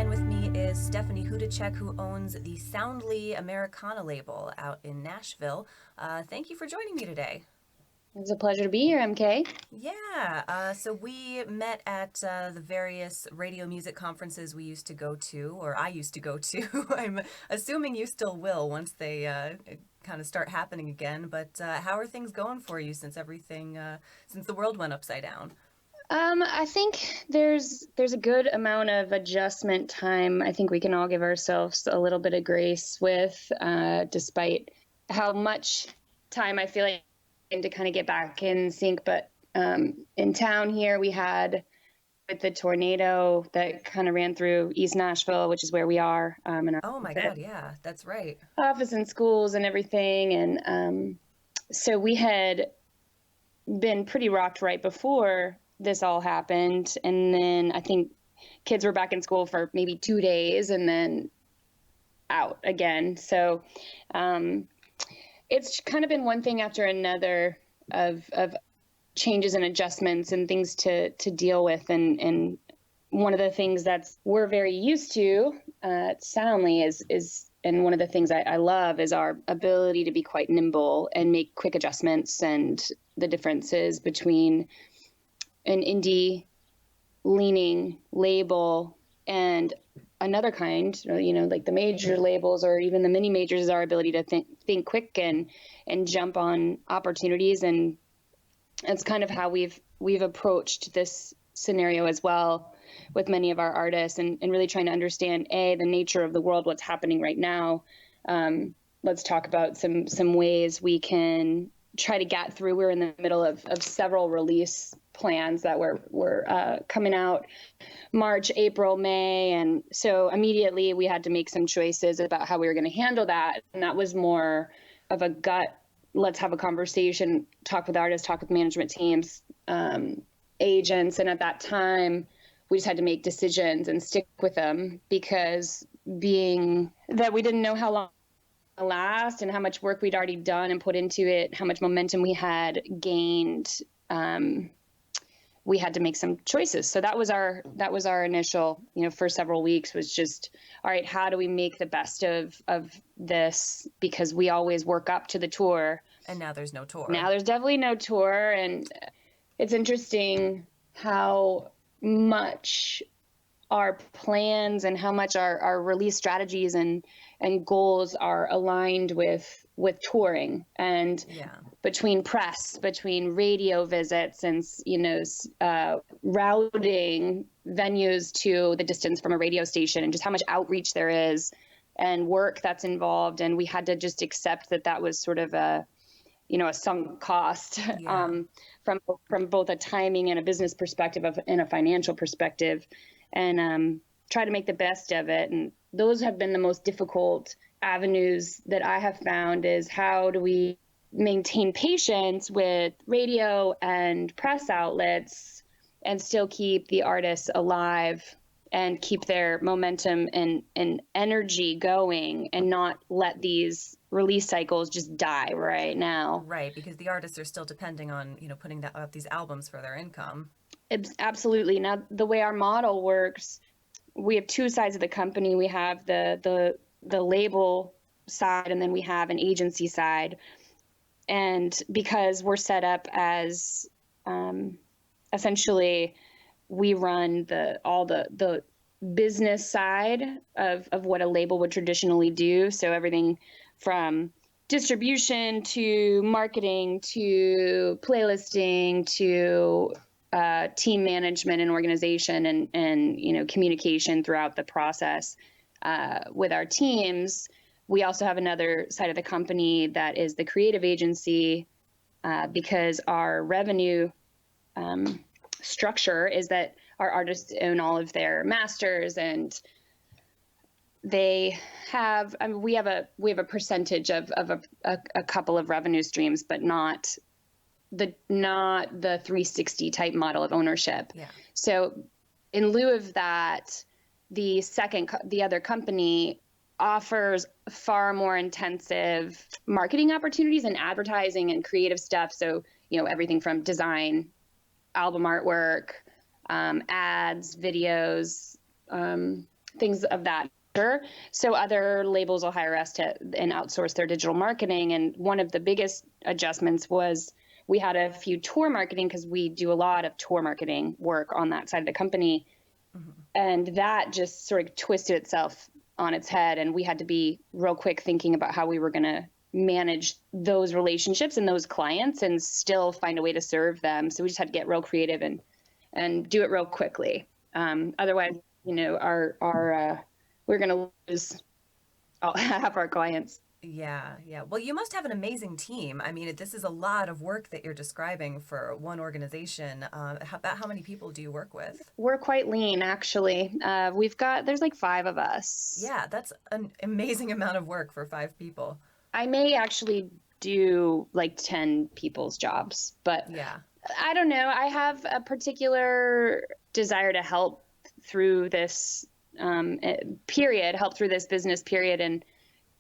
line with me is Stephanie Hudacek, who owns the Soundly Americana label out in Nashville. Thank you for joining me today. It's a pleasure to be here, MK. Yeah, so we met at the various radio music conferences we used to go to, or I used to go to. I'm assuming you still will once they kind of start happening again. But how are things going for you since since the world went upside down? I think there's a good amount of adjustment time. I think we can all give ourselves a little bit of grace with, despite how much time I feel like to kind of get back in sync. But in town here, we had with the tornado that kind of ran through East Nashville, which is where we are, in our Oh my God, yeah, that's right. office and schools and everything. And so we had been pretty rocked right before this all happened. And then I think kids were back in school for maybe 2 days and then out again. So it's kind of been one thing after another of changes and adjustments and things to deal with. And one of the things that's we're very used to at Soundly is and one of the things I love is our ability to be quite nimble and make quick adjustments, and the differences between an indie leaning label and another kind, like the major labels or even the mini majors, is our ability to think quick and jump on opportunities. And it's kind of how we've approached this scenario as well with many of our artists, and really trying to understand the nature of the world, what's happening right now. Let's talk about some ways we can try to get through. We're in the middle of several release plans that were coming out March, April, May. And so immediately we had to make some choices about how we were going to handle that. And that was more of a gut, let's have a conversation, talk with artists, talk with management teams, agents. And at that time, we just had to make decisions and stick with them, because being that we didn't know how long it would last and how much work we'd already done and put into it, how much momentum we had gained, we had to make some choices. So that was our initial, for several weeks, was just, all right, how do we make the best of this? Because we always work up to the tour. And now there's no tour. Now there's definitely no tour. And it's interesting how much our plans and how much our release strategies and goals are aligned with touring, and between press, between radio visits, and routing venues to the distance from a radio station, and just how much outreach there is and work that's involved. And we had to just accept that was sort of a sunk cost, from both a timing and a business perspective and a financial perspective, and try to make the best of it. And those have been the most difficult avenues that I have found, is how do we maintain patience with radio and press outlets and still keep the artists alive and keep their momentum and energy going, and not let these release cycles just die right now. Right, because the artists are still depending on, putting out these albums for their income. Absolutely. Now, the way our model works, we have two sides of the company. We have the label side, and then we have an agency side. And because we're set up as essentially, we run all the business side of what a label would traditionally do. So everything from distribution to marketing to playlisting to team management and organization and communication throughout the process with our teams. We also have another side of the company that is the creative agency, because our revenue structure is that our artists own all of their masters, and they have, we have a percentage of a couple of revenue streams, but not the 360 type model of ownership. Yeah. So in lieu of that, the other company offers far more intensive marketing opportunities and advertising and creative stuff. So, everything from design, album artwork, ads, videos, things of that nature. So other labels will hire us to and outsource their digital marketing. And one of the biggest adjustments was we had a few tour marketing, because we do a lot of tour marketing work on that side of the company. Mm-hmm. And that just sort of twisted itself on its head. And we had to be real quick thinking about how we were going to manage those relationships and those clients and still find a way to serve them. So we just had to get real creative and do it real quickly. Otherwise, we're going to lose half our clients. Yeah. Well, you must have an amazing team. I mean, this is a lot of work that you're describing for one organization. About how many people do you work with? We're quite lean, actually. There's like 5 of us. Yeah, that's an amazing amount of work for 5 people. I may actually do like 10 people's jobs, but yeah, I don't know. I have a particular desire to help through this business period, and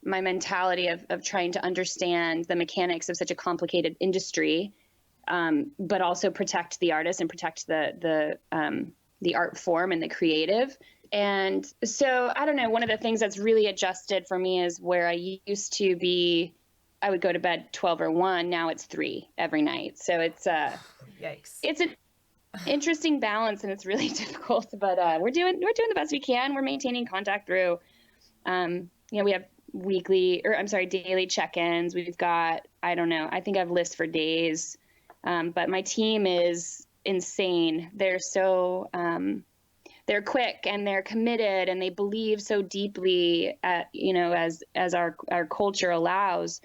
my mentality of trying to understand the mechanics of such a complicated industry, but also protect the artist and protect the art form and the creative. And so, I don't know, one of the things that's really adjusted for me is where I used to be, I would go to bed 12 or 1. Now it's 3 every night. So it's yikes. It's an interesting balance, and it's really difficult, but we're doing the best we can. We're maintaining contact through, we have daily check-ins. We've got, I don't know, I think I have lists for days. But my team is insane. They're so, they're quick and they're committed, and they believe so deeply as our culture allows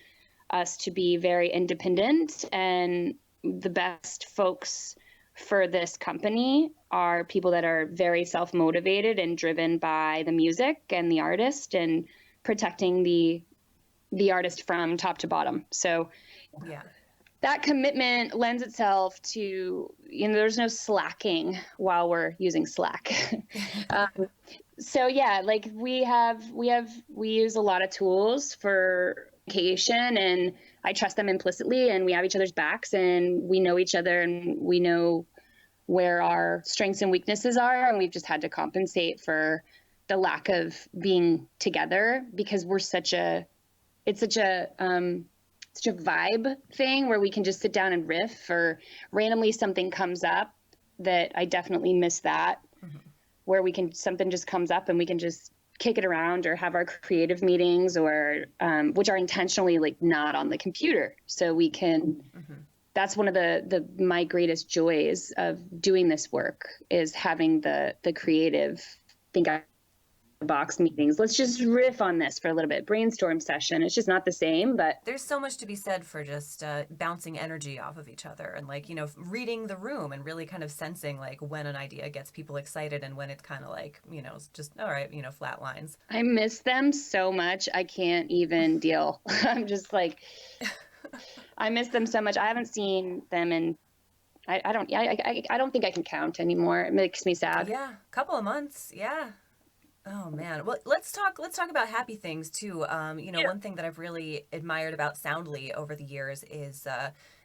us to be very independent. And the best folks for this company are people that are very self-motivated and driven by the music and the artist and protecting the artist from top to bottom. So yeah, that commitment lends itself to, there's no slacking while we're using Slack. So yeah, like we use a lot of tools for communication, and I trust them implicitly, and we have each other's backs, and we know each other, and we know where our strengths and weaknesses are. And we've just had to compensate for the lack of being together, because it's such a vibe thing where we can just sit down and riff, or randomly something comes up that I definitely miss that, where something just comes up and we can just kick it around, or have our creative meetings, or which are intentionally like not on the computer. So we can, that's one of my greatest joys of doing this work, is having the creative box meetings. Let's just riff on this for a little bit. Brainstorm session. It's just not the same, but there's so much to be said for just bouncing energy off of each other, and reading the room and really kind of sensing like when an idea gets people excited and when it's kind of like, it's just all right, flat lines. I miss them so much. I can't even deal. I'm just like, I miss them so much. I haven't seen them in I don't think I can count anymore. It makes me sad. Yeah, a couple of months. Yeah. Oh man. Well, let's talk about happy things too. One thing that I've really admired about Soundly over the years is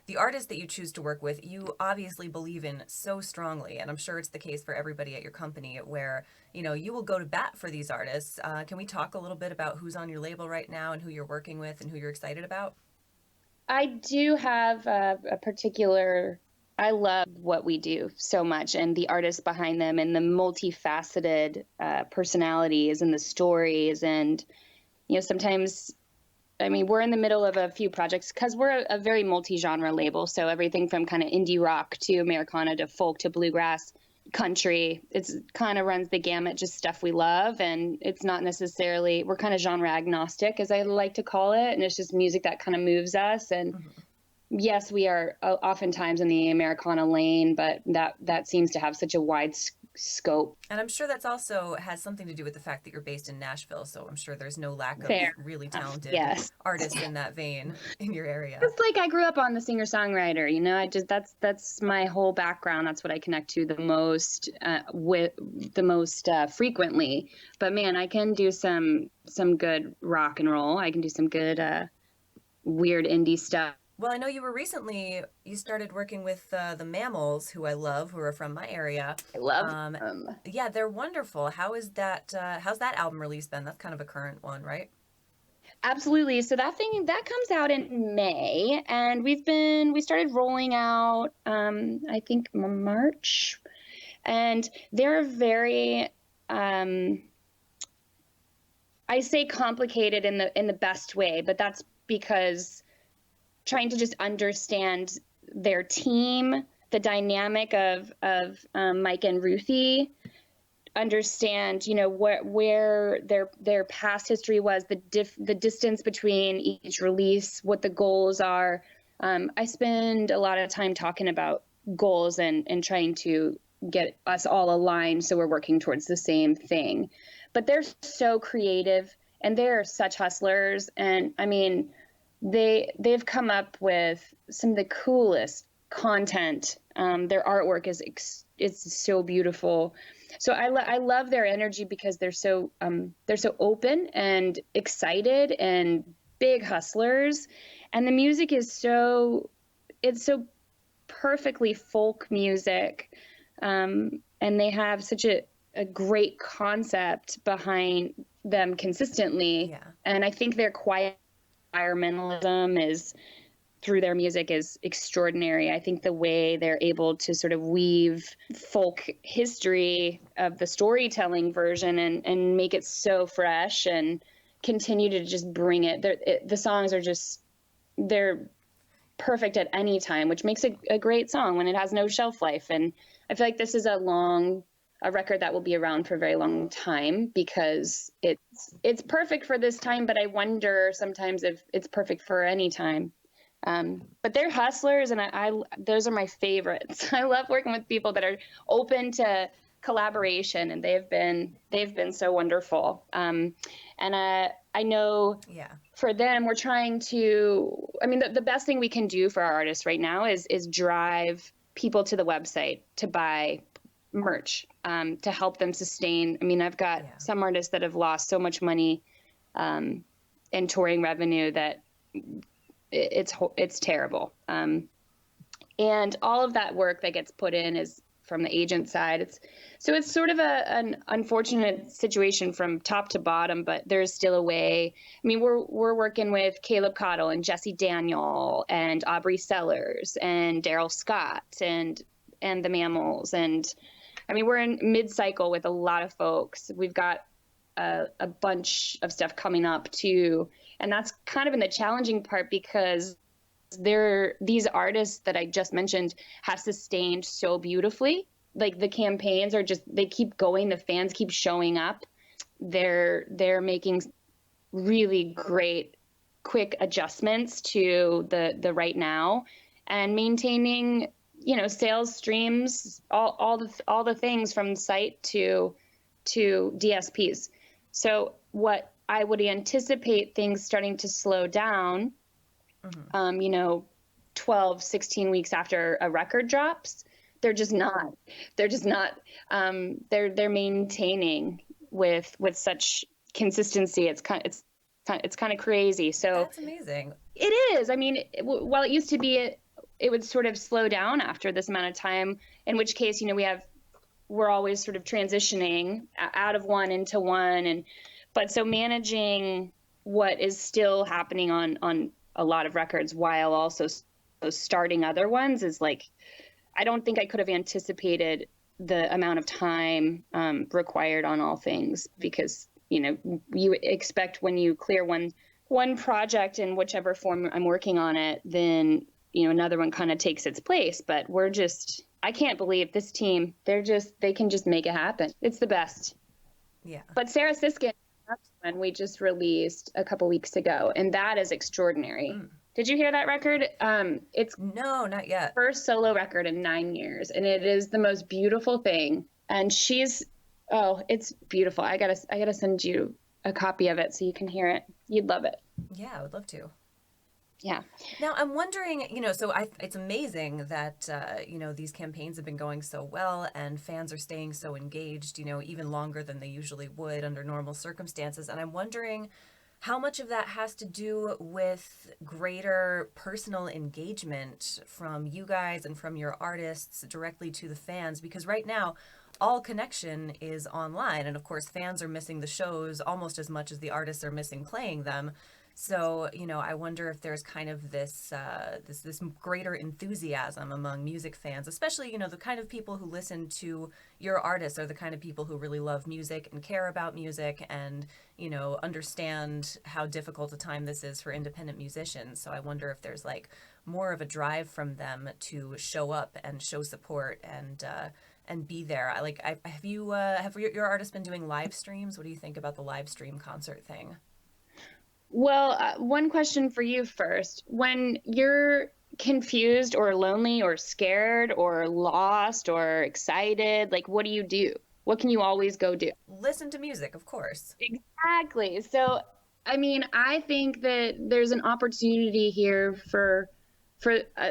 the artists that you choose to work with. You obviously believe in so strongly, and I'm sure it's the case for everybody at your company, where you will go to bat for these artists. Can we talk a little bit about who's on your label right now and who you're working with and who you're excited about? I do have a particular. I love what we do so much, and the artists behind them, and the multifaceted personalities and the stories. And, sometimes, we're in the middle of a few projects because we're a very multi-genre label. So everything from kind of indie rock to Americana to folk to bluegrass, country, it's kind of runs the gamut, just stuff we love. And it's not necessarily, we're kind of genre agnostic, as I like to call it. And it's just music that kind of moves us. And yes, we are oftentimes in the Americana lane, but that seems to have such a wide scope. And I'm sure that's also has something to do with the fact that you're based in Nashville. So I'm sure there's no lack of really talented artists in that vein in your area. It's like I grew up on the singer-songwriter, that's my whole background. That's what I connect to the most, frequently. But man, I can do some good rock and roll. I can do some good, weird indie stuff. Well, I know you started working with the Mammals, who I love, who are from my area. I love Um, them. yeah, they're wonderful. How's that album release been? That's kind of a current one, right? Absolutely. So that thing that comes out in May, and we started rolling out, I think March, and they're very, um, I say complicated in the best way, but that's because trying to just understand their team, the dynamic of Mike and Ruthie, understand, where their past history was, the distance between each release, what the goals are. I spend a lot of time talking about goals and trying to get us all aligned so we're working towards the same thing. But they're so creative and they're such hustlers, and I mean, they've come up with some of the coolest content. Their artwork is so beautiful. So I love their energy because they're so open and excited and big hustlers, and the music is it's so perfectly folk music, and they have such a great concept behind them consistently. Yeah. And I think their quiet environmentalism is through their music is extraordinary. I think the way they're able to sort of weave folk history of the storytelling version and make it so fresh and continue to just bring it. The songs are just, they're perfect at any time, which makes it a great song when it has no shelf life. And I feel like this is a record that will be around for a very long time because it's perfect for this time, but I wonder sometimes if it's perfect for any time. But they're hustlers, and I those are my favorites. I love working with people that are open to collaboration, and they've been so wonderful. And I know Yeah. for them, we're trying to. I mean, the best thing we can do for our artists right now is drive people to the website to buy merch, to help them sustain. I mean, I've got Yeah. some artists that have lost so much money in touring revenue that it's terrible. And all of that work that gets put in is from the agent side. It's sort of an unfortunate situation from top to bottom, but there's still a way. I mean, we're working with Caleb Cottle and Jesse Daniel and Aubrey Sellers and Daryl Scott and the Mammals. And I mean, we're in mid-cycle with a lot of folks. We've got a bunch of stuff coming up too. And that's kind of in the challenging part because these artists that I just mentioned have sustained so beautifully. Like the campaigns are just, they keep going. The fans keep showing up. They're making really great, quick adjustments to the right now and maintaining, sales streams, all the things from site to DSPs. So what I would anticipate things starting to slow down, Mm-hmm. 12, 16 weeks after a record drops. They're just not. They're just not. They're maintaining with such consistency. It's kind of crazy. So That's amazing. it is. I mean, while it used to be, it would sort of slow down after this amount of time. In which case, we're always sort of transitioning out of one into one, but so managing what is still happening on a lot of records while also starting other ones is like, I don't think I could have anticipated the amount of time required on all things, because you expect when you clear one project in whichever form I'm working on it, then another one kind of takes its place. But I can't believe this team, they can just make it happen. It's the best. Yeah. But Sarah Siskin, that's one we just released a couple weeks ago, and that is extraordinary. Mm. Did you hear that record? It's No, not yet. first solo record in 9 years, and it is the most beautiful thing. And it's beautiful. I gotta send you a copy of it so you can hear it. You'd love it. Yeah, I would love to. Yeah. Now, I'm wondering, it's amazing that, these campaigns have been going so well and fans are staying so engaged, even longer than they usually would under normal circumstances. And I'm wondering how much of that has to do with greater personal engagement from you guys and from your artists directly to the fans? Because right now, all connection is online. And of course, fans are missing the shows almost as much as the artists are missing playing them. So, I wonder if there's kind of this greater enthusiasm among music fans, especially, the kind of people who listen to your artists are the kind of people who really love music and care about music and, understand how difficult a time this is for independent musicians. So I wonder if there's like more of a drive from them to show up and show support and be there. Have your artists been doing live streams? What do you think about the live stream concert thing? Well, one question for you first. When you're confused or lonely or scared or lost or excited, like what do you do? What can you always go do? Listen to music, of course. Exactly. So, I mean, I think that there's an opportunity here for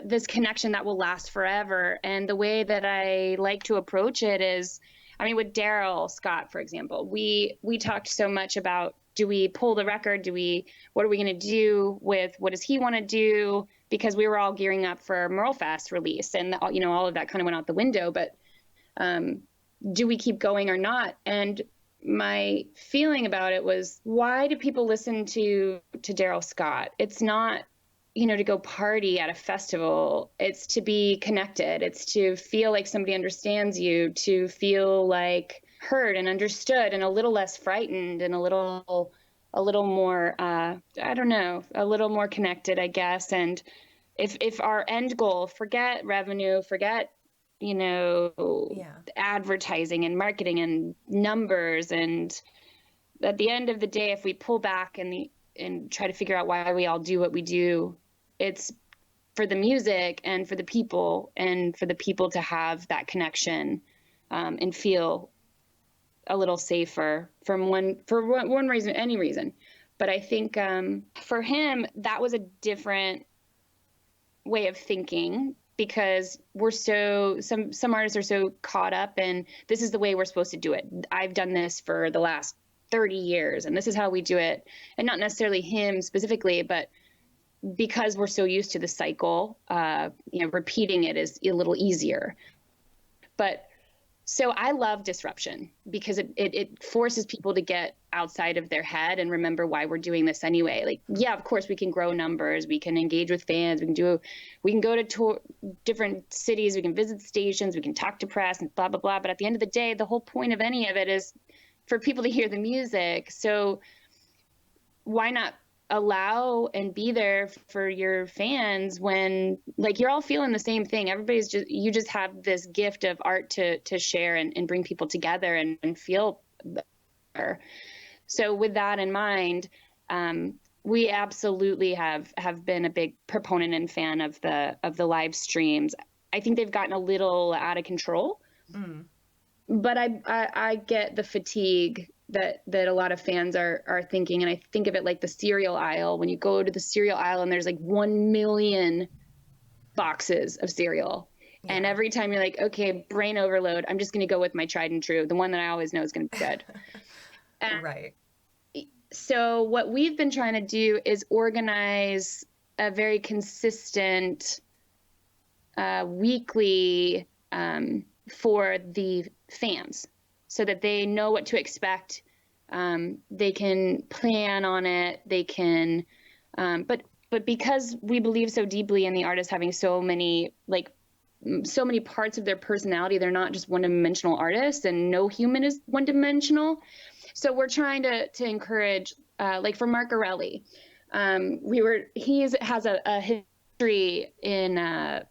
this connection that will last forever. And the way that I like to approach it is, I mean, with Daryl Scott, for example, we talked so much about, do we pull the record? What are we going to do with, what does he want to do? Because we were all gearing up for Merle Fest release, and all of that kind of went out the window. But do we keep going or not? And my feeling about it was, why do people listen to Daryl Scott? It's not, to go party at a festival. It's to be connected. It's to feel like somebody understands you, to feel like heard and understood and a little less frightened and a little more, I don't know, a little more connected, I guess. And if our end goal, forget revenue, forget, advertising and marketing and numbers. And at the end of the day, if we pull back and try to figure out why we all do what we do, it's for the music and for the people to have that connection and feel a little safer for one reason, any reason. But I think for him, that was a different way of thinking, because some artists are so caught up in, this is the way we're supposed to do it. I've done this for the last 30 years and this is how we do it. And not necessarily him specifically, but because we're so used to the cycle, repeating it is a little easier. But so I love disruption because it forces people to get outside of their head and remember why we're doing this anyway. Like, yeah, of course we can grow numbers, we can engage with fans, we can go to different cities, we can visit stations, we can talk to press and blah, blah, blah. But at the end of the day, the whole point of any of it is for people to hear the music. So why not allow and be there for your fans when, like, you're all feeling the same thing. You just have this gift of art to share and bring people together and feel better. So with that in mind, we absolutely have been a big proponent and fan of the live streams. I think they've gotten a little out of control, but I get the fatigue that a lot of fans are thinking. And I think of it like the cereal aisle. When you go to the cereal aisle and there's like 1 million boxes of cereal. Yeah. And every time you're like, okay, brain overload, I'm just going to go with my tried and true, the one that I always know is going to be good. Right. So what we've been trying to do is organize a very consistent weekly for the fans, so that they know what to expect. They can plan on it. They can, but because we believe so deeply in the artists having so many parts of their personality, they're not just one-dimensional artists, and no human is one-dimensional. So we're trying to encourage, like for Mark Arelli, he has a history in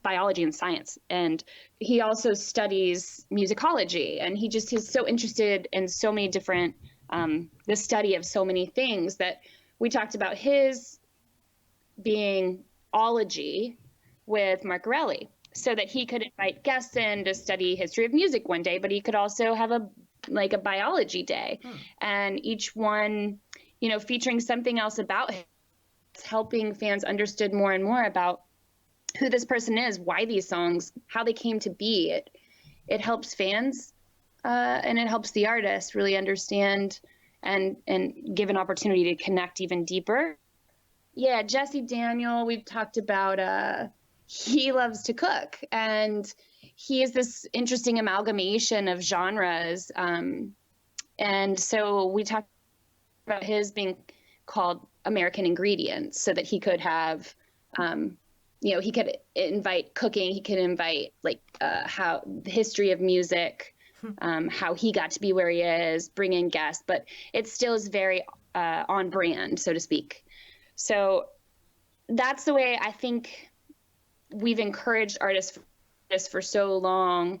biology and science, and he also studies musicology, and he just is so interested in so many different the study of so many things, that we talked about his being ology with Mark Arelli, so that he could invite guests in to study history of music one day, but he could also have a biology day, and each one featuring something else about him, helping fans understood more and more about who this person is, why these songs, how they came to be. It helps fans and it helps the artist really understand and give an opportunity to connect even deeper. Yeah, Jesse Daniel, we've talked about, he loves to cook, and he is this interesting amalgamation of genres. And so we talked about his being called American Ingredients, so that he could have, he could invite cooking, he could invite like how the history of music, how he got to be where he is, bring in guests, but it still is very on brand, so to speak. So that's the way I think we've encouraged artists for so long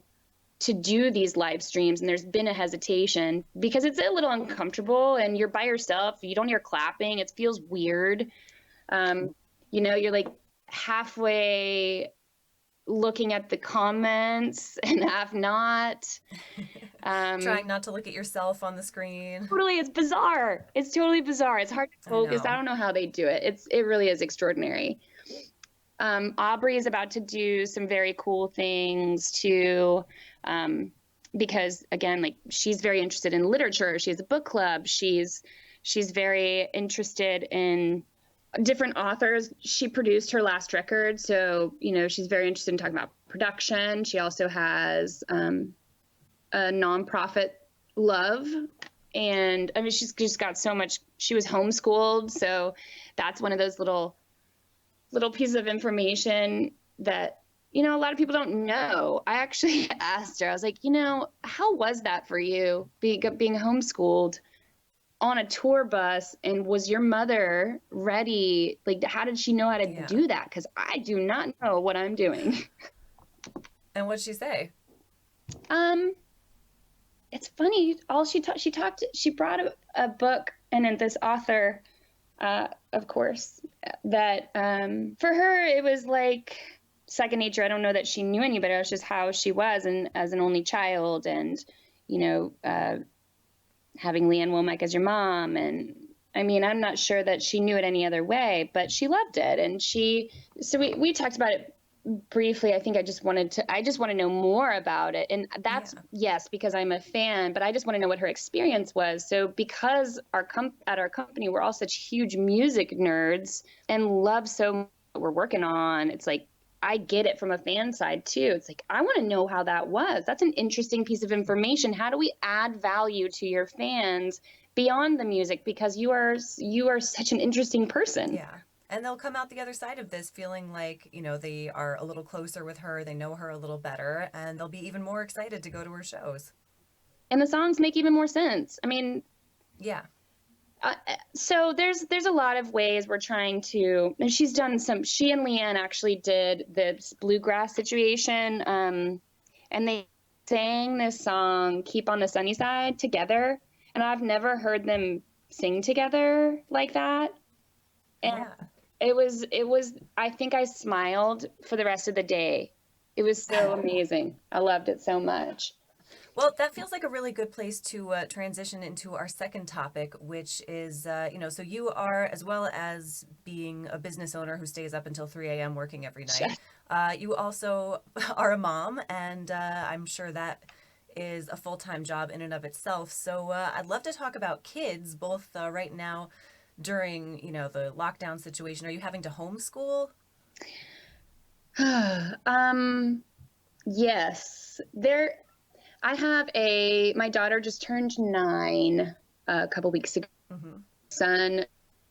to do these live streams. And there's been a hesitation because it's a little uncomfortable and you're by yourself. You don't hear clapping. It feels weird. You're like halfway looking at the comments and half not. Trying not to look at yourself on the screen. Totally, it's bizarre. It's totally bizarre. It's hard to focus. I don't know how they do it. It really is extraordinary. Aubrey is about to do some very cool things too, because again, like she's very interested in literature. She has a book club. She's very interested in different authors. She produced her last record, so she's very interested in talking about production. She also has a nonprofit love, and I mean she's just got so much. She was homeschooled, so that's one of those little pieces of information that a lot of people don't know. I actually asked her, I was like, how was that for you being homeschooled on a tour bus, and was your mother ready? Like, how did she know how to do that? Because I do not know what I'm doing. And what'd she say? It's funny. She brought a book, and then this author, of course, that for her it was like second nature. I don't know that she knew any better. It was just how she was, and as an only child, and having Leanne Womack as your mom. And I mean, I'm not sure that she knew it any other way, but she loved it. And so we talked about it briefly. I think I just want to know more about it. And that's, yes, because I'm a fan, but I just want to know what her experience was. So because at our company, we're all such huge music nerds and love so much what we're working on. It's like, I get it from a fan side too. It's like, I want to know how that was. That's an interesting piece of information. How do we add value to your fans beyond the music? Because you are such an interesting person. Yeah. And they'll come out the other side of this feeling like, they are a little closer with her, they know her a little better, and they'll be even more excited to go to her shows. And the songs make even more sense. I mean, yeah. So there's a lot of ways we're trying to, and she and Leanne actually did this bluegrass situation, and they sang this song, Keep on the Sunny Side, together. And I've never heard them sing together like that. And it was, I think I smiled for the rest of the day. It was so amazing. I loved it so much. Well, that feels like a really good place to transition into our second topic, which is, so you are, as well as being a business owner who stays up until 3 a.m. working every night, you also are a mom, and I'm sure that is a full-time job in and of itself. So I'd love to talk about kids, both right now during, the lockdown situation. Are you having to homeschool? Yes. I have my daughter just turned 9 a couple weeks ago. Mm-hmm. Son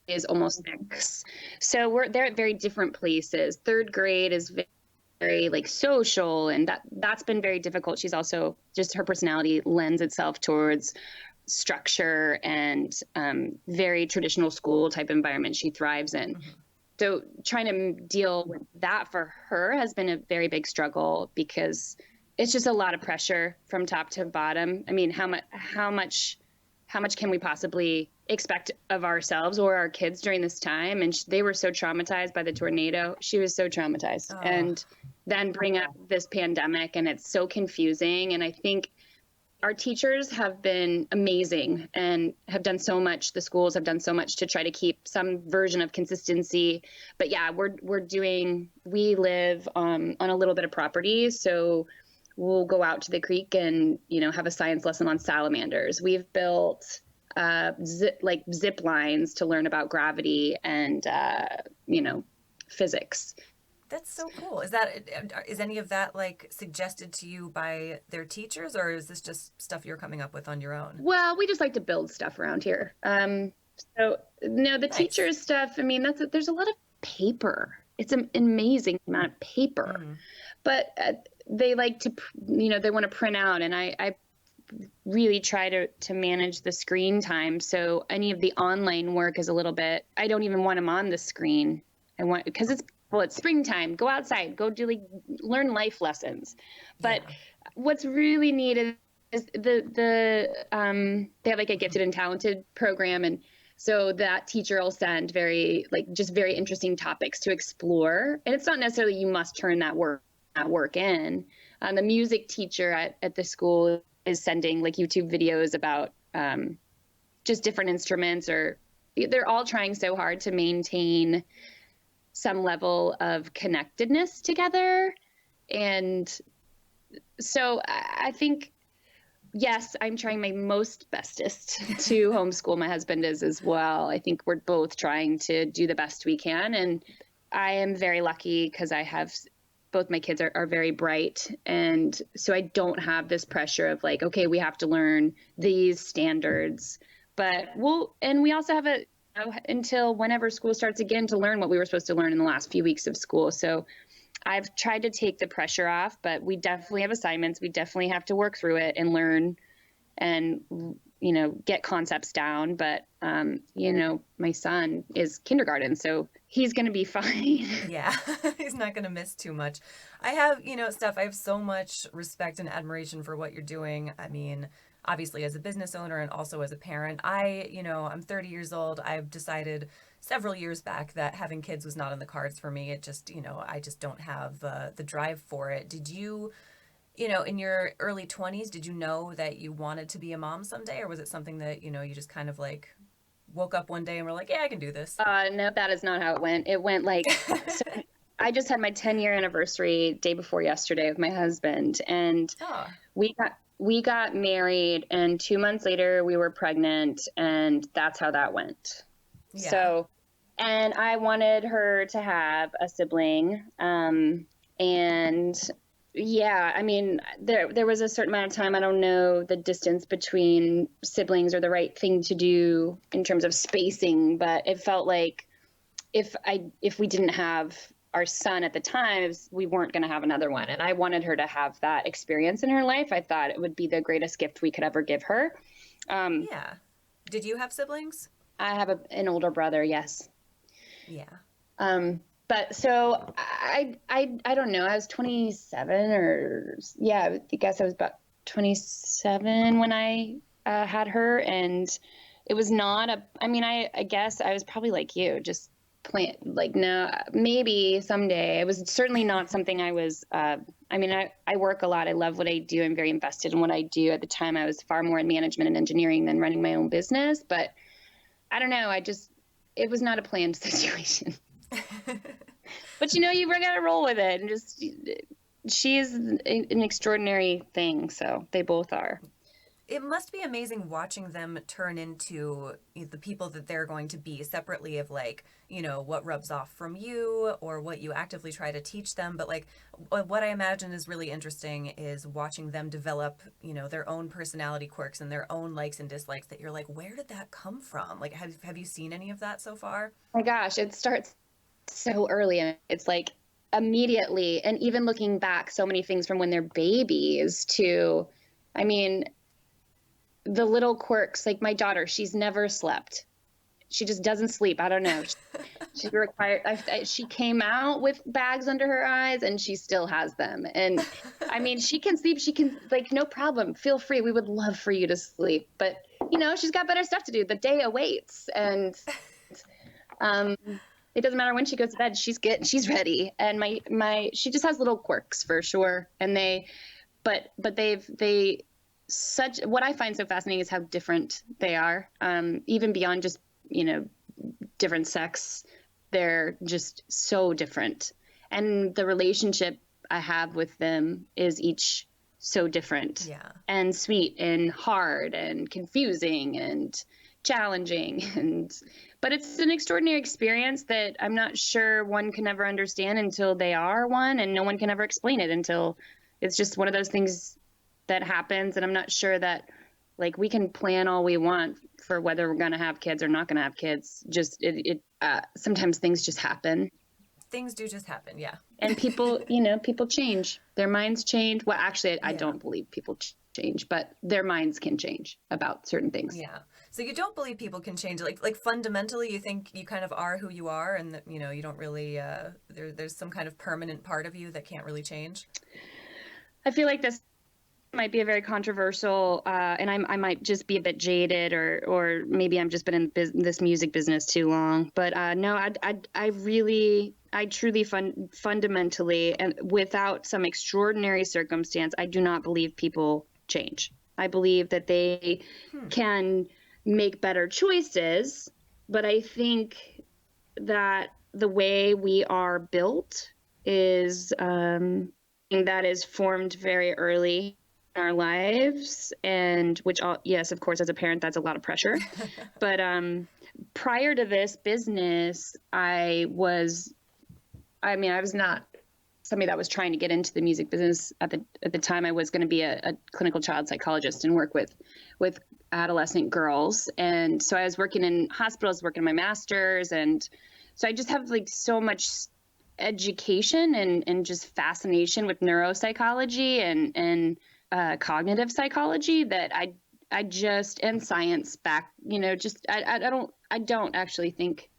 is almost 6. So they're at very different places. 3rd grade is very like social, and that's been very difficult. She's also just, her personality lends itself towards structure and very traditional school type environment she thrives in. Mm-hmm. So trying to deal with that for her has been a very big struggle, because it's just a lot of pressure from top to bottom. I mean, how much can we possibly expect of ourselves or our kids during this time? And they were so traumatized by the tornado. She was so traumatized. Oh. And then bring up this pandemic, and it's so confusing. And I think our teachers have been amazing and have done so much. The schools have done so much to try to keep some version of consistency. But yeah, we live on a little bit of property. So we'll go out to the creek and, have a science lesson on salamanders. We've built zip lines to learn about gravity and, physics. That's so cool. Is any of that like suggested to you by their teachers, or is this just stuff you're coming up with on your own? Well, we just like to build stuff around here. So no, the Nice. teachers stuff, I mean, there's a lot of paper. It's an amazing amount of paper, Mm. but they like to, they want to print out, and I really try to manage the screen time. So any of the online work is a little bit, I don't even want them on the screen. Because it's springtime, go outside, go learn life lessons. But Yeah. what's really neat is they have like a gifted and talented program. And so that teacher will send just very interesting topics to explore. And it's not necessarily you must turn that work in. The music teacher at the school is sending like YouTube videos about just different instruments, or they're all trying so hard to maintain some level of connectedness together. And so I think, yes, I'm trying my bestest to homeschool. My husband is as well. I think we're both trying to do the best we can. And I am very lucky because I have both my kids are very bright. And so I don't have this pressure of like, okay, we have to learn these standards. But we also have until whenever school starts again to learn what we were supposed to learn in the last few weeks of school. So I've tried to take the pressure off, but we definitely have assignments. We definitely have to work through it and learn and, get concepts down. But, my son is kindergarten, so he's going to be fine. Yeah, he's not going to miss too much. I have, Steph, I have so much respect and admiration for what you're doing. I mean, obviously as a business owner and also as a parent, I'm 30 years old. I've decided several years back that having kids was not in the cards for me. It just, I just don't have the drive for it. Did you, in your early 20s, did you know that you wanted to be a mom someday, or was it something that, you just kind of like woke up one day and were like, yeah, I can do this? No, that is not how it went. It went like, so I just had my 10-year anniversary day before yesterday with my husband, and Oh, we got married, and 2 months later we were pregnant, and that's how that went. yeah. So, and I wanted her to have a sibling. And yeah, I mean, there was a certain amount of time, I don't know the distance between siblings or the right thing to do in terms of spacing, but it felt like if we didn't have our son at the time, we weren't going to have another one. And I wanted her to have that experience in her life. I thought it would be the greatest gift we could ever give her. Yeah. Did you have siblings? I have an older brother, yes. Yeah. But so I don't know. I was 27 I guess I was about 27 when I had her, and it was not I guess I was probably like you, just no, maybe someday. It was certainly not something I was, I work a lot. I love what I do. I'm very invested in what I do. At the time, I was far more in management and engineering than running my own business, but I don't know. It was not a planned situation. But you gotta roll with it, and just she is an extraordinary thing. So they both are. It must be amazing watching them turn into the people that they're going to be, separately of like, what rubs off from you or what you actively try to teach them. But like what I imagine is really interesting is watching them develop, their own personality quirks and their own likes and dislikes that you're like, where did that come from? Like, have you seen any of that so far? Oh my gosh, it starts so early, and it's like immediately, and even looking back, so many things from when they're babies to, I mean, the little quirks. Like my daughter, she's never slept. She just doesn't sleep. I don't know. She required. She came out with bags under her eyes, and she still has them. And I mean, she can sleep. She can, like, no problem. Feel free. We would love for you to sleep, but she's got better stuff to do. The day awaits, and it doesn't matter when she goes to bed. She's ready. And she just has little quirks for sure. And but what I find so fascinating is how different they are. Even beyond just, different sex, they're just so different. And the relationship I have with them is each so different Yeah. and sweet and hard and confusing and challenging. But it's an extraordinary experience that I'm not sure one can ever understand until they are one, and no one can ever explain it until it's just one of those things that happens. And I'm not sure that, like, we can plan all we want for whether we're going to have kids or not going to have kids. Just sometimes things just happen. Things do just happen. Yeah. And people, people change. Their minds change. Well, actually, I don't believe people change, but their minds can change about certain things. Yeah. So you don't believe people can change, like fundamentally you think you kind of are who you are, and that, you don't really there's some kind of permanent part of you that can't really change. I feel like this might be a very controversial, and I might just be a bit jaded, or maybe I'm just been in this music business too long. But no, I truly fundamentally, and without some extraordinary circumstance, I do not believe people change. I believe that they can make better choices, but I think that the way we are built is that is formed very early in our lives, and which, yes, of course, as a parent, that's a lot of pressure. But prior to this business, I was not somebody that was trying to get into the music business at the time. I was going to be a clinical child psychologist and work with adolescent girls. And so I was working in hospitals, working my master's. And so I just have like so much education and just fascination with neuropsychology and cognitive psychology that I just, and science back, I don't actually think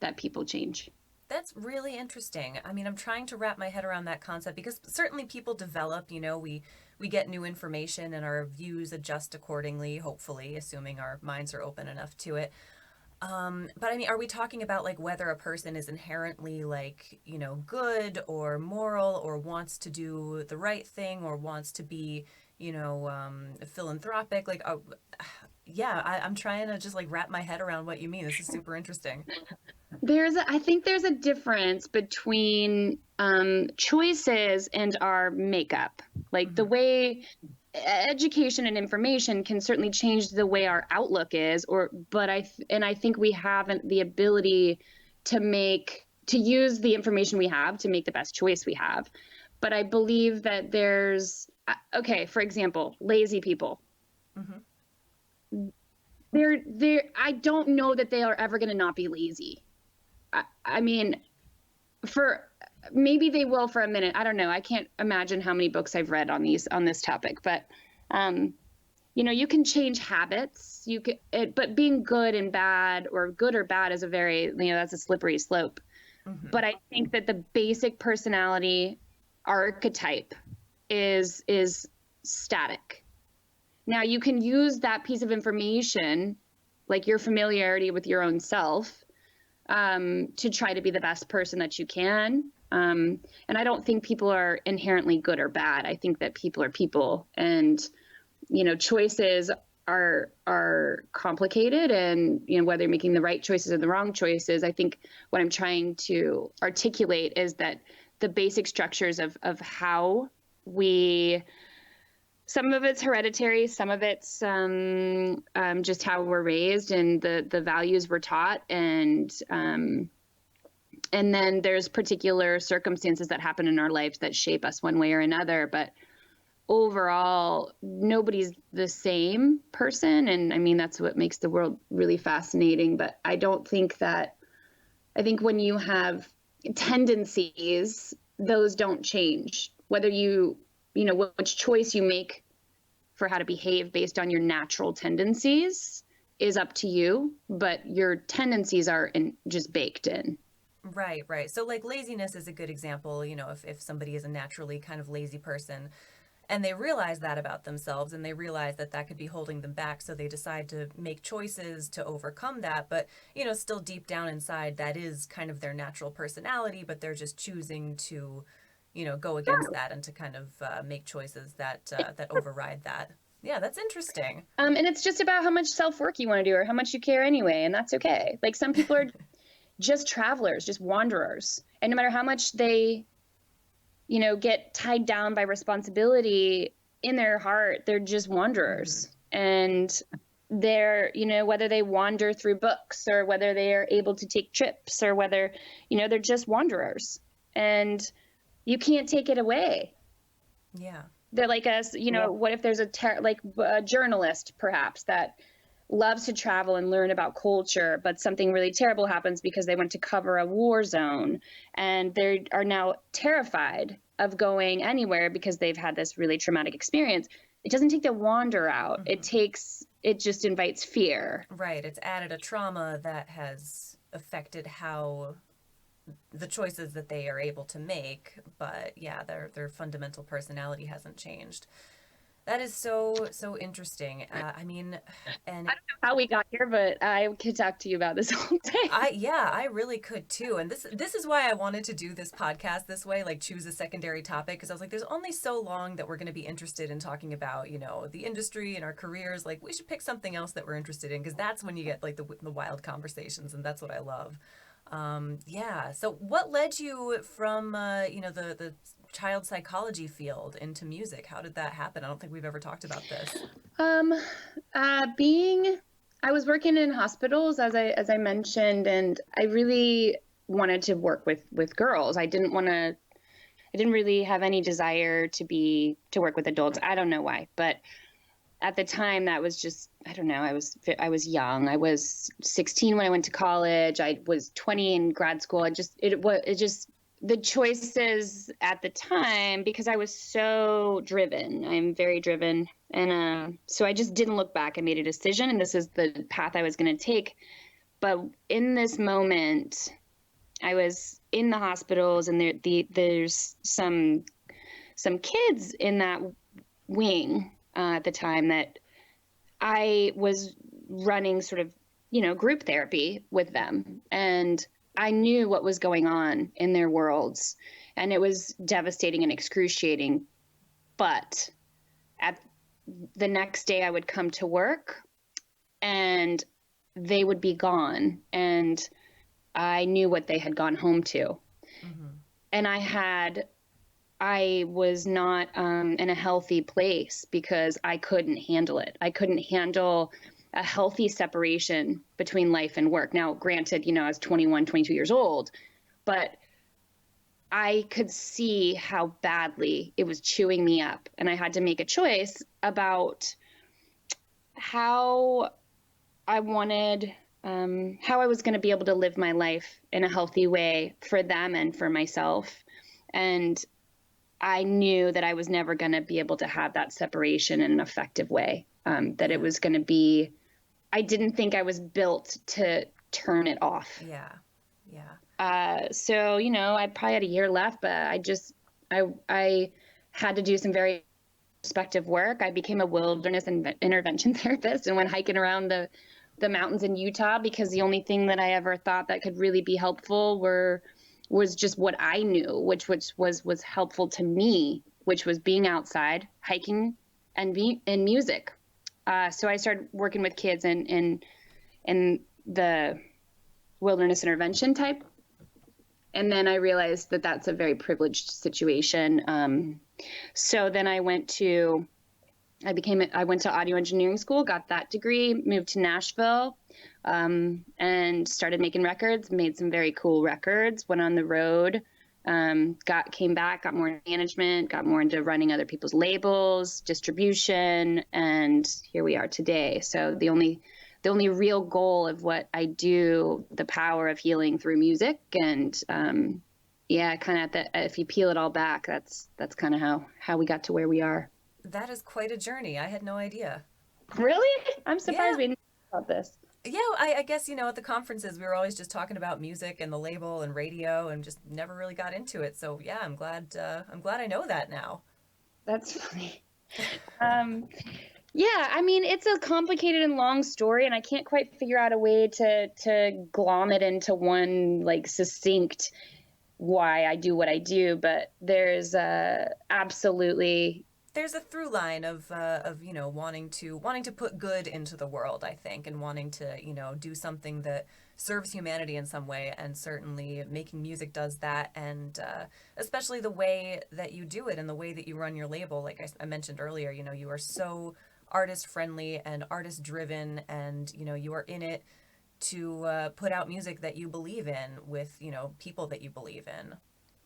that people change. That's really interesting. I mean, I'm trying to wrap my head around that concept, because certainly people develop, we get new information and our views adjust accordingly, hopefully, assuming our minds are open enough to it. But I mean, are we talking about like whether a person is inherently like, good or moral, or wants to do the right thing, or wants to be, philanthropic? Like, yeah, I'm trying to just like wrap my head around what you mean. This is super interesting. I think there's a difference between choices and our makeup. Like the way education and information can certainly change the way our outlook is, but I think we have the ability to use the information we have to make the best choice we have. But I believe that for example, lazy people. Mm-hmm. I don't know that they are ever going to not be lazy. I mean, maybe they will for a minute. I don't know. I can't imagine how many books I've read on this topic, but you can change habits. But being good and bad, or good or bad, is that's a slippery slope. Mm-hmm. But I think that the basic personality archetype is static. Now you can use that piece of information, like your familiarity with your own self, to try to be the best person that you can. And I don't think people are inherently good or bad. I think that people are people, and, choices are complicated, and, whether you're making the right choices or the wrong choices. I think what I'm trying to articulate is that the basic structures of how some of it's hereditary, some of it's just how we're raised and the values we're taught. And then there's particular circumstances that happen in our lives that shape us one way or another. But overall, nobody's the same person. And I mean, that's what makes the world really fascinating. But I think when you have tendencies, those don't change. Whether which choice you make for how to behave based on your natural tendencies is up to you, but your tendencies are just baked in. Right. So like laziness is a good example. If somebody is a naturally kind of lazy person, and they realize that about themselves, and they realize that could be holding them back, so they decide to make choices to overcome that. But still deep down inside, that is kind of their natural personality, but they're just choosing to go against that, and to kind of make choices that override that. Yeah, that's interesting. And it's just about how much self-work you want to do, or how much you care anyway, and that's okay. Like, some people are just travelers, just wanderers, and no matter how much they get tied down by responsibility, in their heart, they're just wanderers. And they're, whether they wander through books or whether they are able to take trips or whether, they're just wanderers. And you can't take it away. Yeah. They're like us, what if there's a journalist perhaps that loves to travel and learn about culture, but something really terrible happens because they went to cover a war zone and they are now terrified of going anywhere because they've had this really traumatic experience. It doesn't take the wander out. It just invites fear. Right. It's added a trauma that has affected how the choices that they are able to make, but yeah, their fundamental personality hasn't changed. That is so interesting. I mean, and I don't know how we got here, but I could talk to you about this all day. I really could too. And this is why I wanted to do this podcast this way, like choose a secondary topic, because I was like, there's only so long that we're going to be interested in talking about, the industry and our careers. Like, we should pick something else that we're interested in, because that's when you get like the wild conversations, and that's what I love. Yeah. So what led you from, the child psychology field into music? How did that happen? I don't think we've ever talked about this. I was working in hospitals, as I mentioned, and I really wanted to work with girls. I didn't really have any desire to work with adults. I don't know why, but at the time that was just, I don't know, I was young. I was 16 when I went to college. I was 20 in grad school. The choices at the time, because I was so driven. I'm very driven. And so I just didn't look back. I made a decision, and this is the path I was going to take. But in this moment, I was in the hospitals, and there's some kids in that wing at the time that I was running sort of, group therapy with them. And I knew what was going on in their worlds, and it was devastating and excruciating. But at the next day I would come to work and they would be gone, and I knew what they had gone home to. Mm-hmm. And I was not in a healthy place because I couldn't handle it. I couldn't handle a healthy separation between life and work. Now, granted, I was 21, 22 years old, but I could see how badly it was chewing me up. And I had to make a choice about how I wanted, how I was going to be able to live my life in a healthy way for them and for myself. And I knew that I was never going to be able to have that separation in an effective way, that it was going to be, I didn't think I was built to turn it off. Yeah. So, I probably had a year left, but I had to do some very introspective work. I became a wilderness intervention therapist and went hiking around the mountains in Utah, because the only thing that I ever thought that could really be helpful was just what I knew, which was helpful to me, which was being outside, hiking, and music. So I started working with kids in the wilderness intervention type. And then I realized that that's a very privileged situation. So then I went to audio engineering school, got that degree, moved to Nashville, and started making records, made some very cool records, went on the road, came back, got more management, got more into running other people's labels, distribution, and here we are today. So the only real goal of what I do, the power of healing through music, and kind of if you peel it all back, that's kind of how we got to where we are. That is quite a journey. I had no idea. Really? I'm surprised we didn't talk about this. Yeah, I guess, at the conferences, we were always just talking about music and the label and radio, and just never really got into it. So yeah, I'm glad I know that now. That's funny. Yeah, I mean, it's a complicated and long story, and I can't quite figure out a way to glom it into one like succinct why I do what I do. But there's absolutely there's a through line of wanting to put good into the world, I think, and wanting to do something that serves humanity in some way, and certainly making music does that, and especially the way that you do it and the way that you run your label. Like I mentioned earlier, you are so artist friendly and artist driven, and you are in it to put out music that you believe in with people that you believe in.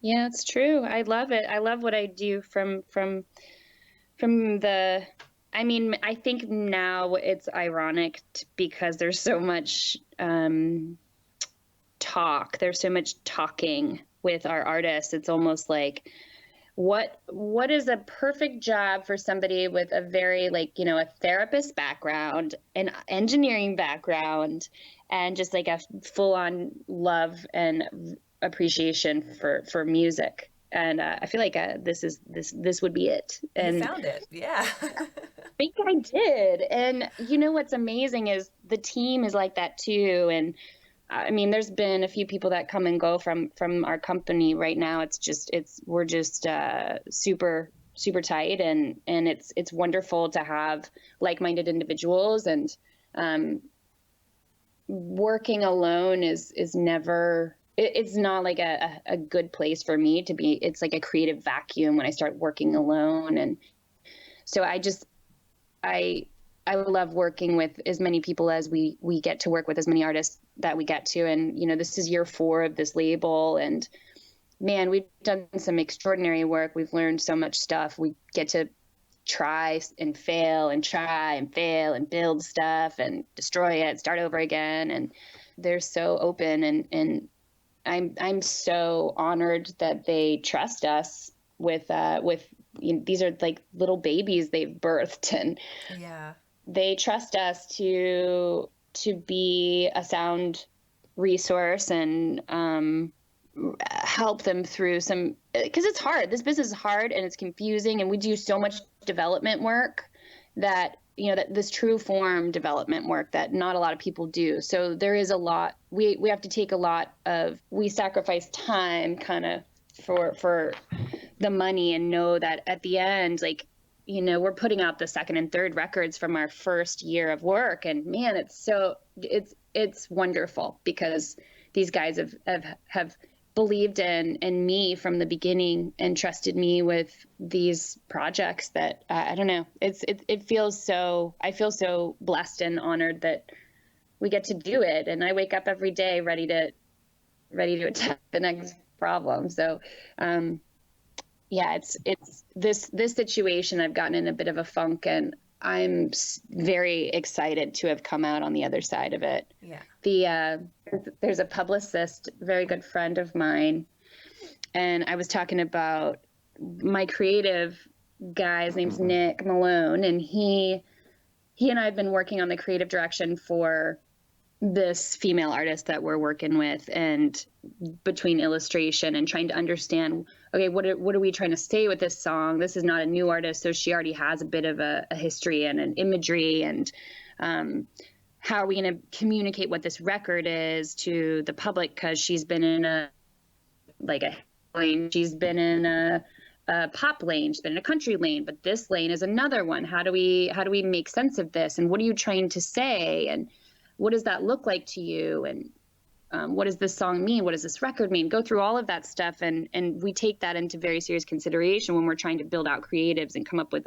Yeah, it's true. I love it. I love what I do from the, I mean, I think now it's ironic because there's so much talk. There's so much talking with our artists. It's almost like what is a perfect job for somebody with a very a therapist background, an engineering background, and just like a full on love and appreciation for music. And I feel like this would be it. You And found it, yeah. I think I did. And what's amazing is the team is like that too. And I mean, there's been a few people that come and go from our company right now. We're just super, super tight, and it's wonderful to have like-minded individuals. And working alone is never, it's not like a good place for me to be. It's like a creative vacuum when I start working alone. And so I love working with as many people as we get to work with, as many artists that we get to. And, this is year 4 of this label, and man, we've done some extraordinary work. We've learned so much stuff. We get to try and fail and try and fail and build stuff and destroy it, start over again. And they're so open, and I'm so honored that they trust us with these are like little babies they've birthed, and Yeah. they trust us to be a sound resource and help them through some, because it's hard. This business is hard and it's confusing, and we do so much development work that that this true form development work that not a lot of people do. So there is a lot we have to take a lot of, we sacrifice time kind of for the money, and know that at the end, like, we're putting out the second and third records from our first year of work. And man, it's wonderful because these guys have believed in me from the beginning and trusted me with these projects that, I don't know, it feels so, I feel so blessed and honored that we get to do it. And I wake up every day ready to attack the next problem. So, yeah, it's this situation. I've gotten in a bit of a funk, and I'm very excited to have come out on the other side of it. Yeah. There's a publicist, very good friend of mine, and I was talking about my creative guy. His name's Nick Malone, and he and I have been working on the creative direction for this female artist that we're working with, and between illustration and trying to understand, okay, what are we trying to say with this song? This is not a new artist, so she already has a bit of a history and an imagery, and how are we going to communicate what this record is to the public? Because she's been in a lane, she's been in a pop lane, she's been in a country lane, but this lane is another one. How do we make sense of this? And what are you trying to say? And what does that look like to you? And what does this song mean? What does this record mean? Go through all of that stuff. And we take that into very serious consideration when we're trying to build out creatives and come up with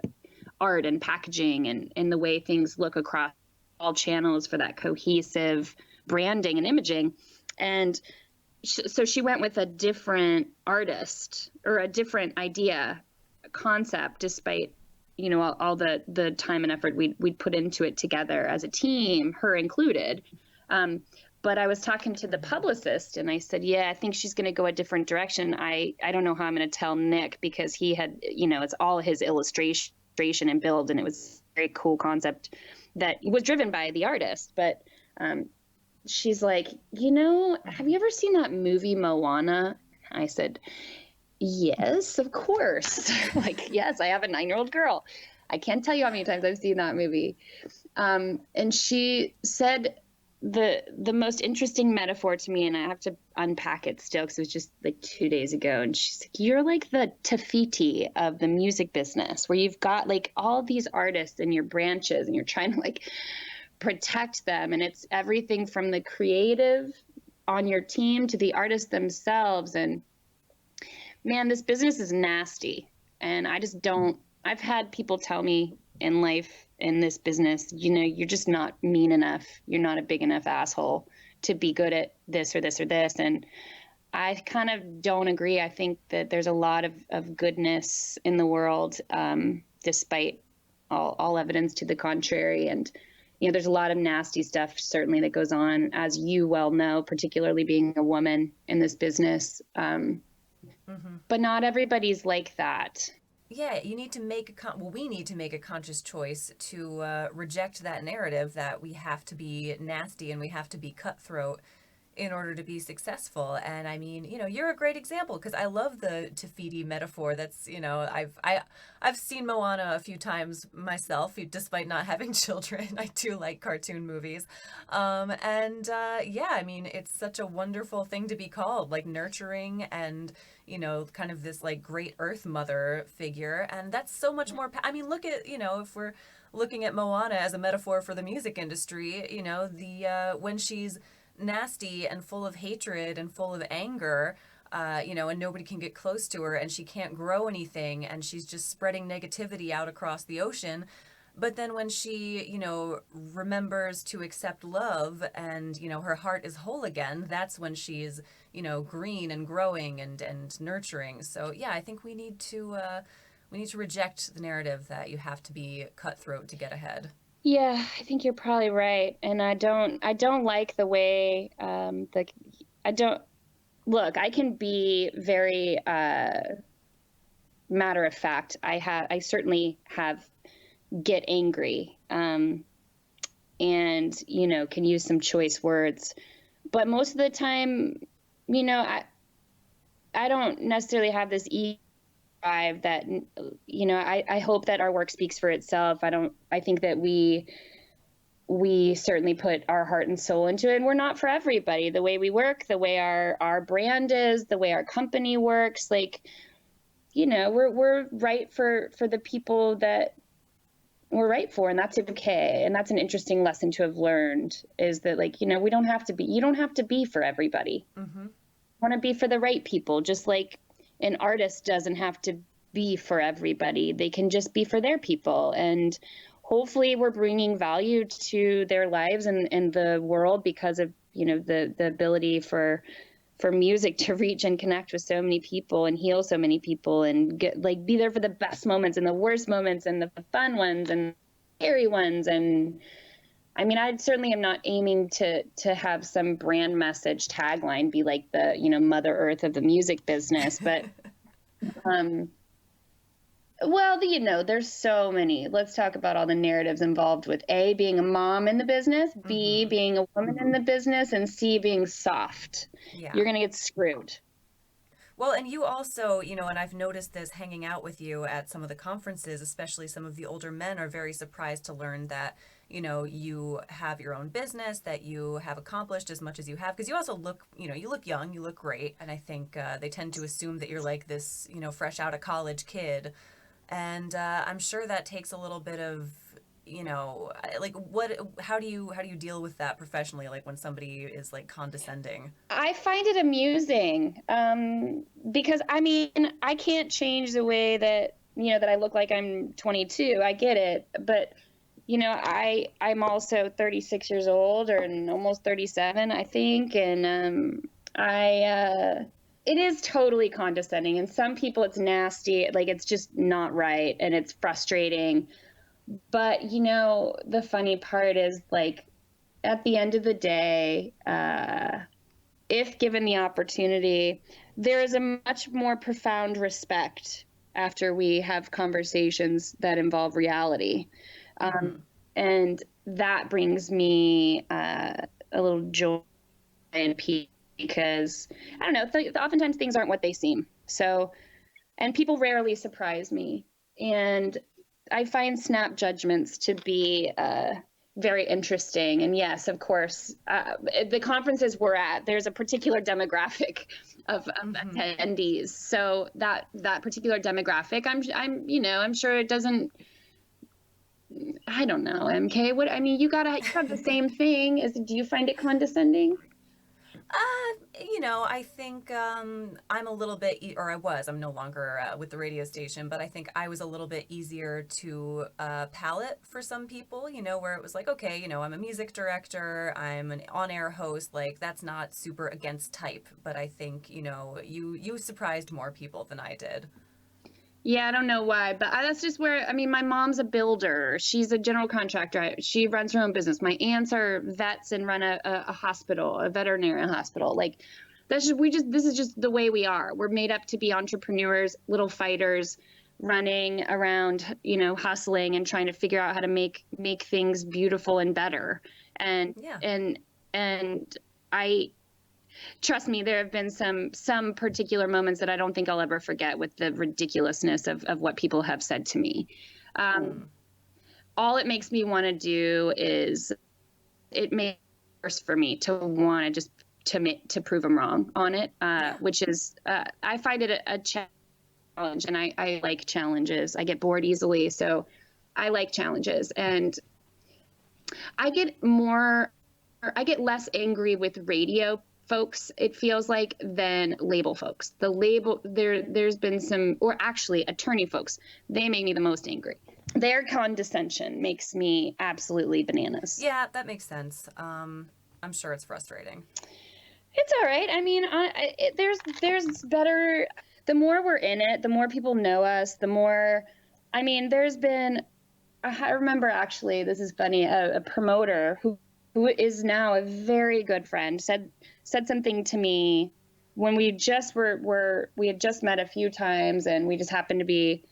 art and packaging and the way things look across all channels for that cohesive branding and imaging. And so she went with a different artist or a different idea, concept, despite all the time and effort we'd put into it together as a team, her included. But I was talking to the publicist, and I said, yeah, I think she's going to go a different direction. I don't know how I'm going to tell Nick, because he had, it's all his illustration and build, and it was a very cool concept that was driven by the artist. But she's like, have you ever seen that movie Moana? I said, yes, of course. Like, yes, I have a 9-year-old girl. I can't tell you how many times I've seen that movie. And she said, the most interesting metaphor to me, and I have to unpack it still because it was just like 2 days ago, and she's like, you're like the Tafiti of the music business, where you've got like all these artists in your branches and you're trying to like protect them, and it's everything from the creative on your team to the artists themselves. And man, this business is nasty. And I just don't, I've had people tell me in life, in this business, you know, you're just not mean enough. You're not a big enough asshole to be good at this or this or this. And I kind of don't agree. I think that there's a lot of goodness in the world, despite all evidence to the contrary. And, you know, there's a lot of nasty stuff certainly that goes on, as you well know, particularly being a woman in this business. But not everybody's like that. Yeah, you need to make we need to make a conscious choice to reject that narrative that we have to be nasty and we have to be cutthroat in order to be successful. And I mean, you know, you're a great example, because I love the Tafiti metaphor. That's, you know, I've seen Moana a few times myself, despite not having children. I do like cartoon movies. Yeah, I mean, it's such a wonderful thing to be called, like nurturing and, you know, kind of this like great earth mother figure. And that's so much more, I mean, look at, you know, if we're looking at Moana as a metaphor for the music industry, you know, the when she's nasty and full of hatred and full of anger, you know, and nobody can get close to her and she can't grow anything and she's just spreading negativity out across the ocean. But then when she, you know, remembers to accept love and, you know, her heart is whole again, that's when she's, you know, green and growing and nurturing. So yeah, I think we need to reject the narrative that you have to be cutthroat to get ahead. Yeah, I think you're probably right. And I don't like the way, I don't, look, I can be very, matter of fact. I certainly have get angry, and, you know, can use some choice words, but most of the time, you know, I don't necessarily have this drive that, you know, I hope that our work speaks for itself. I think that we certainly put our heart and soul into it, and we're not for everybody. The way we work, the way our brand is, the way our company works, like, you know, we're right for the people that we're right for, and that's okay. And that's an interesting lesson to have learned, is that, like, you know, you don't have to be for everybody. Mm-hmm. Want to be for the right people, just like an artist doesn't have to be for everybody. They can just be for their people. And hopefully we're bringing value to their lives and the world because of, you know, the ability for music to reach and connect with so many people and heal so many people and get, like, be there for the best moments and the worst moments and the fun ones and scary ones. And I mean, I certainly am not aiming to have some brand message tagline be like the, you know, Mother Earth of the music business, but well, you know, there's so many. Let's talk about all the narratives involved with A, being a mom in the business, B, being a woman in the business, and C, being soft. Yeah. You're going to get screwed. Well, and you also, you know, and I've noticed this hanging out with you at some of the conferences, especially some of the older men are very surprised to learn that, you know, you have your own business, that you have accomplished as much as you have. Because you also look, you know, you look young, you look great. And I think they tend to assume that you're like this, you know, fresh out of college kid. And I'm sure that takes a little bit of, you know, like how do you deal with that professionally, like when somebody is like condescending? I find it amusing, because I mean, I can't change the way that, you know, that I look like I'm 22. I get it. But, you know, I'm also 36 years old, or almost 37, I think. And it is totally condescending. And some people it's nasty, like it's just not right. And it's frustrating. But, you know, the funny part is, like, at the end of the day, if given the opportunity, there is a much more profound respect after we have conversations that involve reality. And that brings me a little joy and peace, because, I don't know, oftentimes things aren't what they seem. So, and people rarely surprise me. And I find snap judgments to be very interesting. And yes, of course, the conferences we're at, there's a particular demographic of attendees. So that particular demographic, I'm sure it doesn't. I don't know, MK. What I mean, you have the same thing. Do you find it condescending? I think I'm a little bit, I'm no longer with the radio station, but I think I was a little bit easier to palate for some people, where it was like, okay, I'm a music director, I'm an on-air host, like that's not super against type, but I think, you surprised more people than I did. Yeah, I don't know why, but that's just where, I mean, my mom's a builder. She's a general contractor. She runs her own business. My aunts are vets and run a hospital, a veterinary hospital. Like, this is just the way we are. We're made up to be entrepreneurs, little fighters, running around, hustling and trying to figure out how to make things beautiful and better. And, Yeah. and I, trust me, there have been some particular moments that I don't think I'll ever forget with the ridiculousness of what people have said to me. All it makes me want to do is it makes it worse for me to want to just to prove them wrong on it, which is I find it a challenge, and I like challenges. I get bored easily, so I like challenges, and I get less angry with radio folks, it feels like, than label folks. There's been some, or actually attorney folks, they make me the most angry. Their condescension makes me absolutely bananas. Yeah, that makes sense. I'm sure it's frustrating. It's all right. I mean, there's better, the more we're in it, the more people know us, the more, I mean, I remember actually, this is funny, a promoter who is now a very good friend, said something to me when we had just met a few times, and we just happened to be,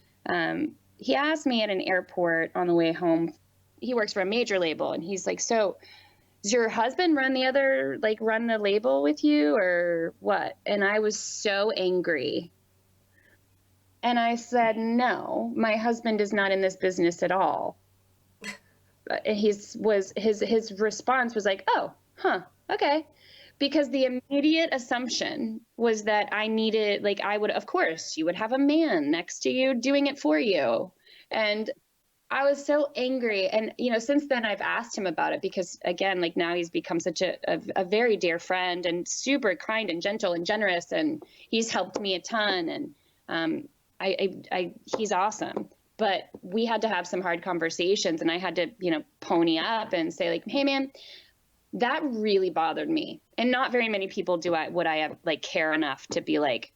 he asked me at an airport on the way home. He works for a major label, and he's like, so does your husband run the label with you or what? And I was so angry. And I said, no, my husband is not in this business at all. His response was like, oh, huh, okay. Because the immediate assumption was that I needed, like, of course, you would have a man next to you doing it for you. And I was so angry. And, since then I've asked him about it because, again, like, now he's become such a very dear friend and super kind and gentle and generous. And he's helped me a ton. And he's awesome. But we had to have some hard conversations, and I had to, pony up and say, like, hey, man, that really bothered me. And not very many people would I have, like, care enough to be like,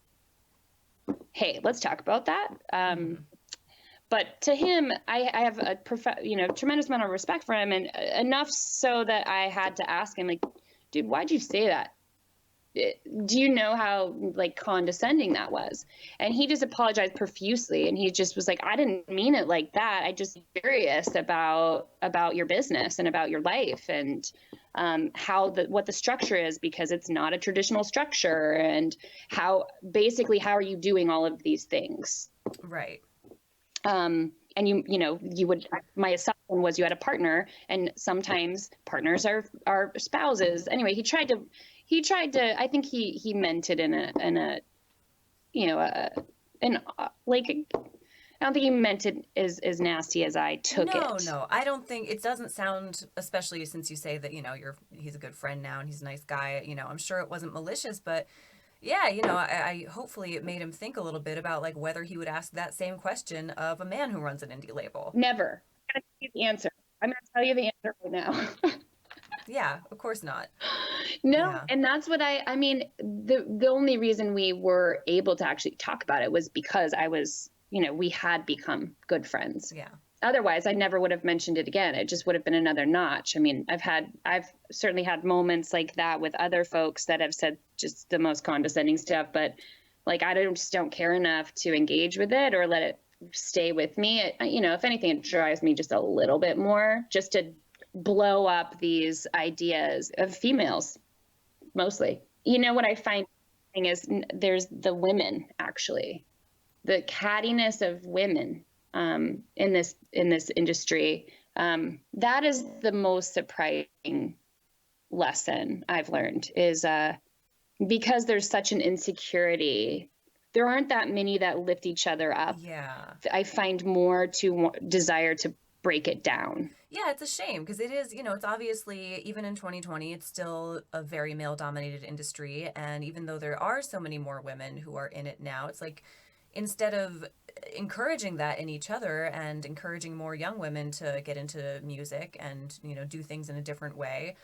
hey, let's talk about that. But to him, I have a tremendous amount of respect for him, and enough so that I had to ask him, like, dude, why'd you say that? Do you know how, like, condescending that was? And he just apologized profusely, and he just was like, I didn't mean it like that. I just curious about your business and about your life, and what the structure is, because it's not a traditional structure, and how are you doing all of these things? Right. And you would, my assumption was you had a partner, and sometimes partners are spouses. Anyway, he tried to, I think he meant it I don't think he meant it as nasty as I took it. No, I don't think, it doesn't sound, especially since you say that, he's a good friend now and he's a nice guy, I'm sure it wasn't malicious, but yeah, I hopefully it made him think a little bit about, like, whether he would ask that same question of a man who runs an indie label. Never. I'm going to tell you the answer. I'm going to tell you the answer right now. Yeah, of course not. No, Yeah. And that's what I mean, the only reason we were able to actually talk about it was because we had become good friends. Yeah. Otherwise, I never would have mentioned it again. It just would have been another notch. I mean, I've certainly had moments like that with other folks that have said just the most condescending stuff, but, like, I just don't care enough to engage with it or let it stay with me. If anything, it drives me just a little bit more, just to blow up these ideas of females, mostly. What I find is there's the women, actually, the cattiness of women in this industry That is the most surprising lesson I've learned is because there's such an insecurity, there aren't that many that lift each other up. Yeah. I find more to desire to break it down. Yeah, it's a shame because it is, it's obviously, even in 2020, it's still a very male dominated industry. And even though there are so many more women who are in it now, it's like instead of encouraging that in each other and encouraging more young women to get into music and, do things in a different way,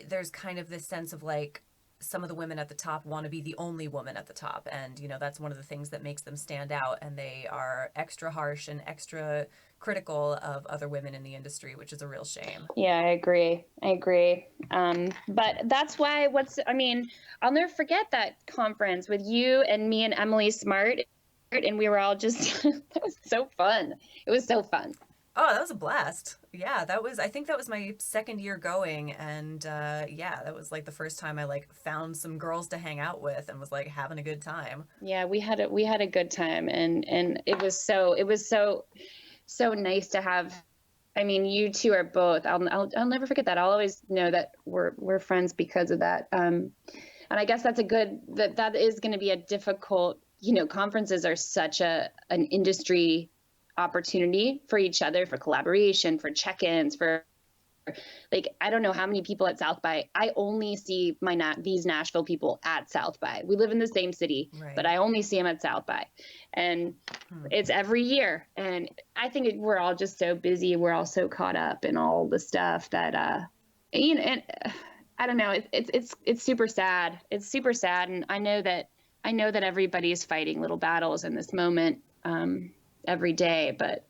there's kind of this sense of like, some of the women at the top want to be the only woman at the top. And, that's one of the things that makes them stand out. And they are extra harsh and extra critical of other women in the industry, which is a real shame. Yeah, I agree. But that's why I'll never forget that conference with you and me and Emily Smart. And we were all just, that was so fun. It was so fun. Oh, that was a blast. Yeah, I think that was my second year going. And that was like the first time I like found some girls to hang out with and was like having a good time. Yeah, we had a good time. And it was so nice to have. I mean, you two are both, I'll never forget that. I'll always know that we're friends because of that. And I guess that is going to be a difficult, conferences are such an industry opportunity for each other, for collaboration, for check-ins, for like, I don't know how many people at South by. I only see these Nashville people at South by. We live in the same city, right, but I only see them at South by, and it's every year. And I think we're all just so busy. We're all so caught up in all the stuff that, and I don't know. It's super sad. It's super sad, and I know that everybody is fighting little battles in this moment every day. But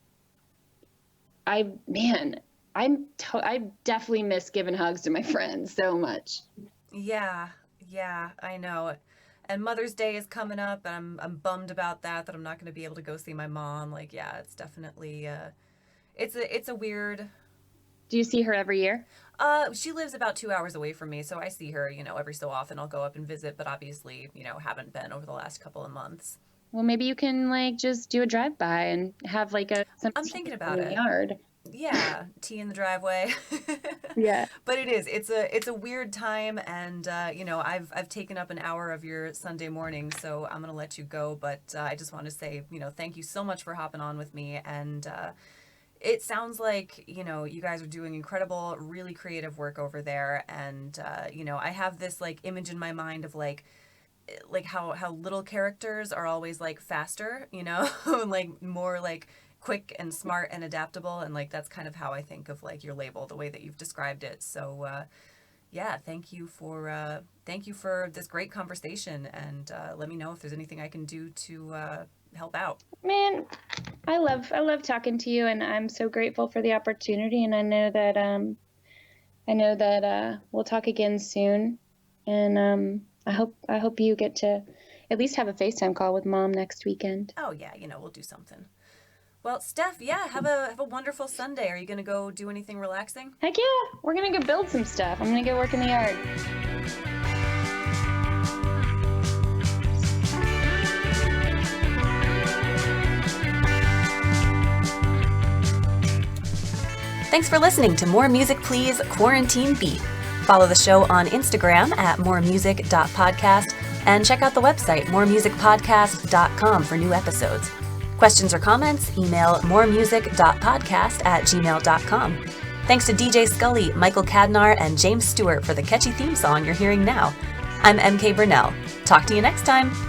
I definitely miss giving hugs to my friends so much. Yeah, I know. And Mother's Day is coming up, and I'm bummed about that I'm not going to be able to go see my mom. Like, yeah, it's definitely it's a weird. Do you see her every year? She lives about 2 hours away from me, so I see her, every so often. I'll go up and visit, but obviously, haven't been over the last couple of months. Well, maybe you can like just do a drive-by and have like I'm thinking about it. Yard. Yeah, tea in the driveway. Yeah. But it's a weird time, and I've taken up an hour of your Sunday morning, so I'm gonna let you go. But I just want to say, thank you so much for hopping on with me, and it sounds like you guys are doing incredible, really creative work over there, and I have this like image in my mind of like how little characters are always like faster, like more like quick and smart and adaptable, and like that's kind of how I think of like your label, the way that you've described it. So thank you for this great conversation, and let me know if there's anything I can do to help out. Man, I love talking to you, and I'm so grateful for the opportunity, and I know that we'll talk again soon, and I hope you get to at least have a FaceTime call with Mom next weekend. Oh yeah, we'll do something. Well, Steph, have a wonderful Sunday. Are you gonna go do anything relaxing? Heck yeah, we're gonna go build some stuff. I'm gonna go work in the yard. Thanks for listening to More Music Please Quarantine Beat. Follow the show on Instagram at moremusic.podcast and check out the website moremusicpodcast.com for new episodes. Questions or comments, email moremusic.podcast@gmail.com. Thanks to DJ Scully, Michael Cadnar, and James Stewart for the catchy theme song you're hearing now. I'm MK Burnell. Talk to you next time.